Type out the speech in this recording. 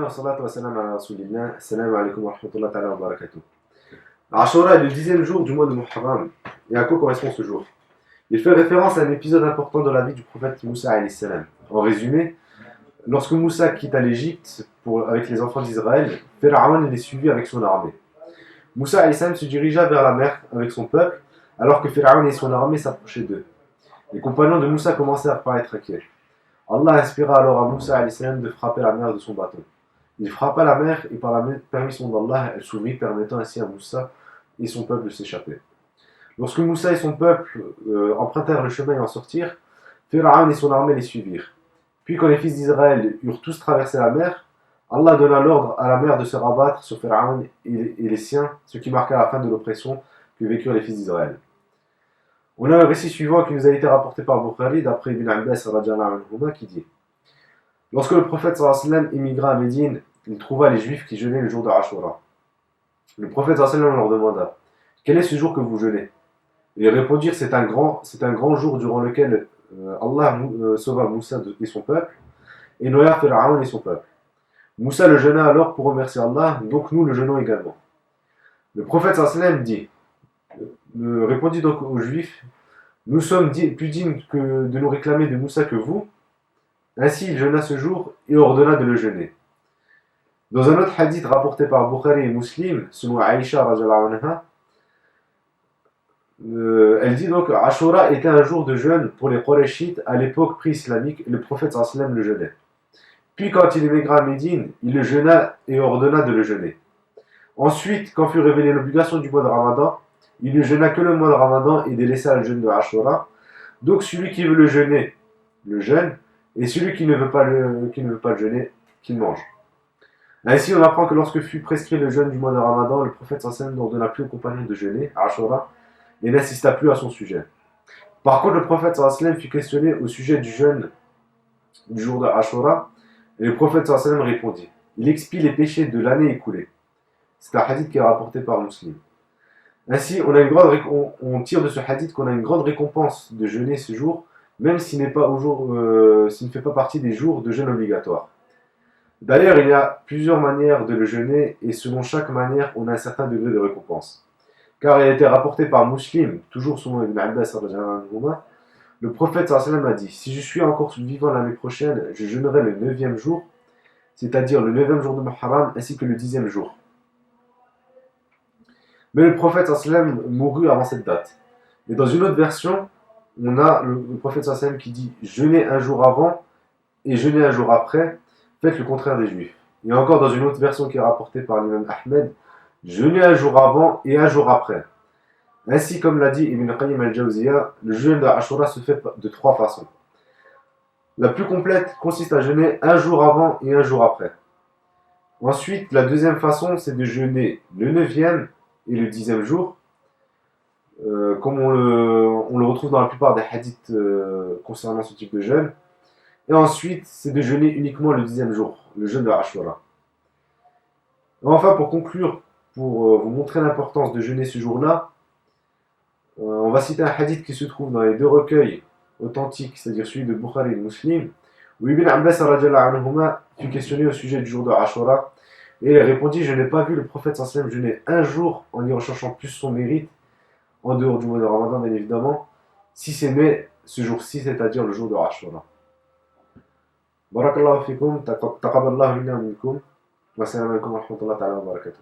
wa salatu wa salam ala rasulillah. Assalamu alaikum wa rahmatullahi ta'ala wa barakatuh. Ashura est le 10e jour du mois de Muharram. Et à quoi correspond ce jour? Il fait référence à un épisode important de la vie du prophète Moussa alayhi salam. En résumé, lorsque Moussa quitta l'Égypte avec les enfants d'Israël, Pharaon les suivit avec son armée. Moussa alayhi salam se dirigea vers la mer avec son peuple, alors que Pharaon et son armée s'approchaient d'eux. Les compagnons de Moussa commencèrent à paraître inquiets. Allah inspira alors à Moussa alayhi salam de frapper la mer de son bâton. Il frappa la mer et par la permission d'Allah, elle s'ouvrit, permettant ainsi à Moussa et son peuple de s'échapper. Lorsque Moussa et son peuple empruntèrent le chemin et en sortirent, Pharaon et son armée les suivirent. Puis quand les fils d'Israël eurent tous traversé la mer, Allah donna l'ordre à la mer de se rabattre sur Pharaon et les siens, ce qui marqua la fin de l'oppression que vécurent les fils d'Israël. On a un récit suivant qui nous a été rapporté par Bukhari d'après Ibn Abbas qui dit: lorsque le prophète sallallahu alayhi wa sallam émigra à Médine, il trouva les juifs qui jeûnaient le jour de Ashura. Le prophète sallallahu alayhi wa sallam leur demanda: quel est ce jour que vous jeûnez? Ils répondirent: c'est un grand jour durant lequel Allah sauva Moussa et son peuple et noya Pharaon et son peuple. Moussa le jeûna alors pour remercier Allah, donc nous le jeûnons également. Le prophète sallallahu alayhi wa sallam répondit donc aux Juifs: nous sommes plus dignes de nous réclamer de Moussa que vous. Ainsi il jeûna ce jour et ordonna de le jeûner. Dans un autre hadith rapporté par Bukhari et Muslim, selon Aïcha radhiyallahu anha, elle dit donc: Ashura était un jour de jeûne pour les Qurayshites à l'époque pré-islamique et le prophète sallallahu alayhi wa sallam le jeûnait. Puis quand il émigra à Médine, il le jeûna et ordonna de le jeûner. Ensuite, quand fut révélée l'obligation du mois de Ramadan, il ne jeûna que le mois de Ramadan et délaissa le jeûne de Ashura. Donc celui qui veut le jeûner, le jeûne, et celui qui ne veut pas le jeûner, qu'il mange. Ainsi, on apprend que lorsque fut prescrit le jeûne du mois de Ramadan, le prophète sallallahu alayhi wa sallam n'ordonna plus aux compagnons de jeûner, à Ashura, et n'insista plus à son sujet. Par contre, le prophète sallallahu alayhi wa sallam fut questionné au sujet du jeûne du jour de Ashura, et le prophète sallallahu alayhi wa sallam répondit: il expie les péchés de l'année écoulée. C'est un hadith qui est rapporté par Muslim. Ainsi, on tire de ce hadith qu'on a une grande récompense de jeûner ce jour, même s'il ne fait pas partie des jours de jeûne obligatoire. D'ailleurs, il y a plusieurs manières de le jeûner, et selon chaque manière, on a un certain degré de récompense. Car il a été rapporté par Muslim, toujours selon Ibn Abbas, le prophète sallallahu alayhi wa sallam a dit: si je suis encore vivant l'année prochaine, je jeûnerai le 9e jour, c'est-à-dire le 9e jour de Muharram, ainsi que le 10e jour. Mais le prophète sallallahu alayhi wa sallam mourut avant cette date. Et dans une autre version, on a le prophète sallallahu alayhi wa sallam qui dit: jeûnez un jour avant et jeûnez un jour après, faites le contraire des juifs. Et encore dans une autre version qui est rapportée par l'imam Ahmed: jeûnez un jour avant et un jour après. Ainsi, comme l'a dit Ibn Qayyim al-Jawziyya, le jeûne de Ashura se fait de 3 façons. La plus complète consiste à jeûner un jour avant et un jour après. Ensuite, la deuxième façon, c'est de jeûner le 9e et le 10e jour, comme on le retrouve dans la plupart des hadiths concernant ce type de jeûne. Et ensuite, c'est de jeûner uniquement le 10e jour, le jeûne de Ashura. Enfin, pour conclure, pour vous montrer l'importance de jeûner ce jour-là, on va citer un hadith qui se trouve dans les 2 recueils authentiques, c'est-à-dire celui de Bukhari et Muslim, où Ibn Abbas fut questionné au sujet du jour de Ashura, et il répondit: je n'ai pas vu le prophète sallallahu alayhi wa sallam jeûner un jour en y recherchant plus son mérite, en dehors du mois de Ramadan bien évidemment, si c'est mais ce jour-ci, c'est-à-dire le jour de Ashura. Barakallahu fikum, taqabbalallahu minna wa minkum, wa assalamu alaikum wa rahmatullahi wa barakatuh.